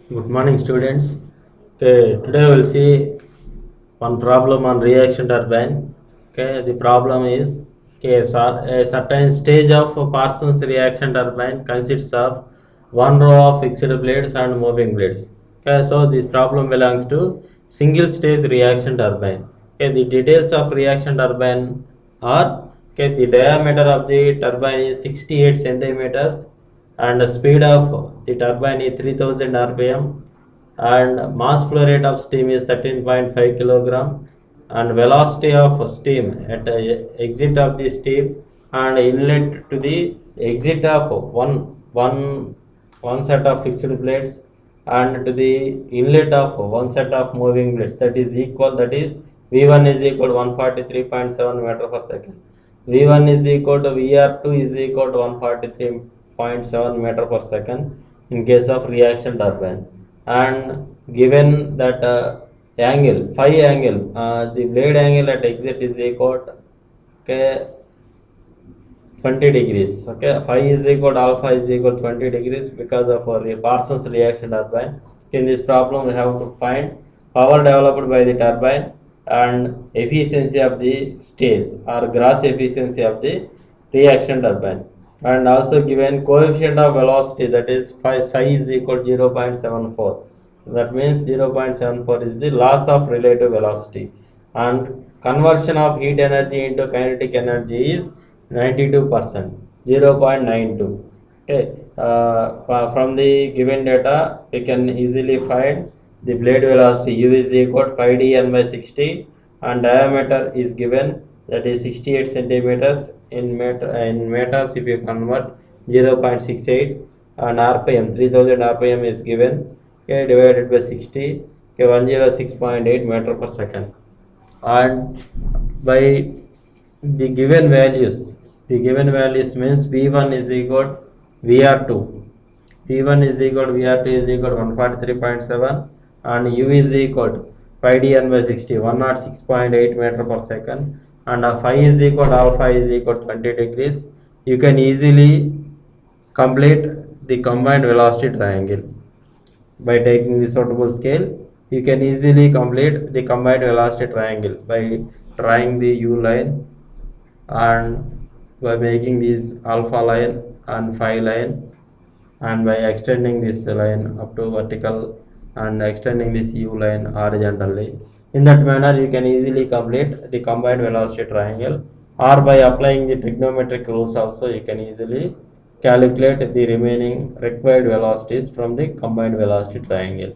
Good morning, students. Okay, today we'll see one problem on reaction turbine. Okay, the problem is a certain stage of Parsons reaction turbine consists of one row of fixed blades and moving blades. Okay, so this problem belongs to single stage reaction turbine. Okay, the details of reaction turbine are the diameter of the turbine is 68 centimeters and the speed of the turbine is 3000 rpm and mass flow rate of steam is 13.5 kilogram and velocity of steam at the exit of the steam and inlet to the exit of one set of fixed blades and to the inlet of one set of moving blades, that is equal, that is v1 is equal to 143.7 meter per second, v1 is equal to vr2 is equal to 143.7 meter per second in case of reaction turbine. And given that angle phi angle, the blade angle at exit is equal to, okay, 20 degrees. Okay, phi is equal to alpha is equal to 20 degrees because of our Parsons reaction turbine. In this problem we have to find power developed by the turbine and efficiency of the stage or gross efficiency of the reaction turbine, and also given coefficient of velocity, that is phi psi is equal to 0.74. That means 0.74 is the loss of relative velocity, and conversion of heat energy into kinetic energy is 92%, 0.92. Okay, from the given data we can easily find the blade velocity u is equal to pi dn by 60 and diameter is given, that is 68 centimeters in meters. If you convert 0.68 and rpm 3000 rpm is given, okay, divided by 60, okay, 106.8 meter per second. And by the given values means v1 is equal to vr2, v1 is equal to vr2 is equal to 143.7 and u is equal to pi dn by 60, 106.8 meter per second, and phi is equal to alpha is equal to 20 degrees. You can easily complete the combined velocity triangle by taking the suitable scale. You can easily complete the combined velocity triangle by drawing the u line and by making this alpha line and phi line, and by extending this line up to vertical and extending this u line horizontally. In that manner you can easily complete the combined velocity triangle, or by applying the trigonometric rules also you can easily calculate the remaining required velocities from the combined velocity triangle.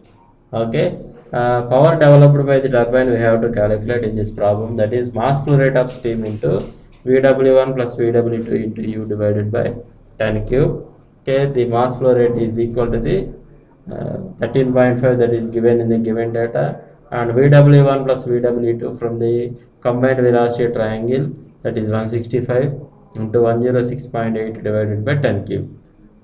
Okay, power developed by the turbine we have to calculate in this problem, that is mass flow rate of steam into vw1 plus vw2 into u divided by 10 cube. Okay, the mass flow rate is equal to the 13.5 that is given in the given data, and vw1 plus vw2 from the combined velocity triangle, that is 165 into 106.8 divided by 10 cube.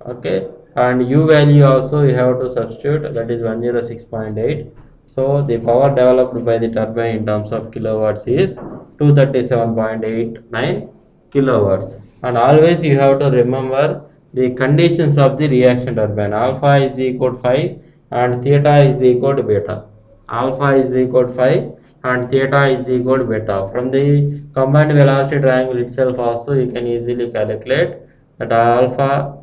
Okay, and u value also you have to substitute, that is 106.8. so the power developed by the turbine in terms of kilowatts is 237.89 kilowatts. And always you have to remember the conditions of the reaction turbine: alpha is equal to 5 and theta is equal to beta. Alpha is equal to 5 and theta is equal to beta. From the combined velocity triangle itself also you can easily calculate that alpha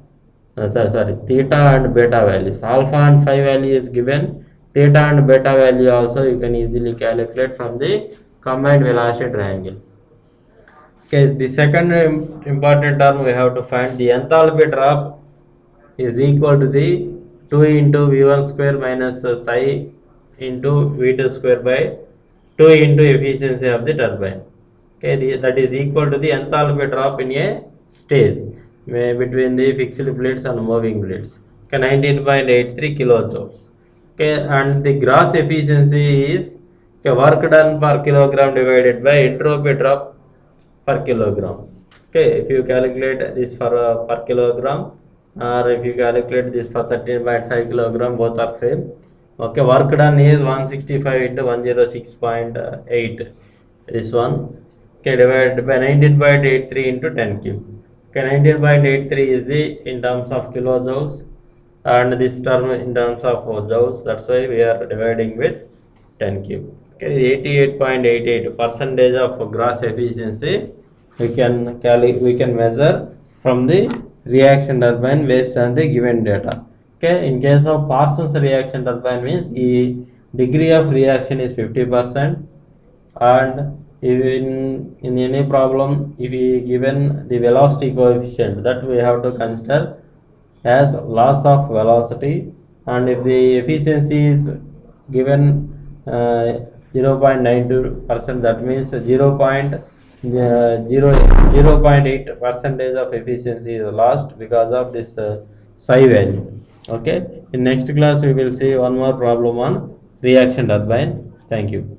theta and beta values. Alpha and phi value is given, theta and beta value also you can easily calculate from the combined velocity triangle. Okay, the second important term we have to find, the enthalpy drop is equal to the 2 into v1 square minus psi into v2 square by 2 into efficiency of the turbine. Okay, that is equal to the enthalpy drop in a stage between the fixed blades and moving blades. Okay, 19.83 kilojoules. Okay, and the gross efficiency is, okay, work done per kilogram divided by entropy drop per kilogram. Okay, if you calculate this for per kilogram, or if you calculate this for 13.5 kilogram, both are same. Okay, work done is 165 into 106.8, this one. Okay, divided by 19.83 into 10 cube. Okay, 19.83 is the in terms of kilojoules, and this term in terms of joules, that's why we are dividing with 10 cube. Okay, 88.88 percentage of gross efficiency we can measure from the reaction turbine based on the given data. Okay, in case of Parsons reaction turbine means the degree of reaction is 50%, and in any problem if we given the velocity coefficient, that we have to consider as loss of velocity, and if the efficiency is given 0.92%, that means 0.8 percentage of efficiency is lost because of this psi value. Okay, in next class we will see one more problem on reaction turbine. Thank you.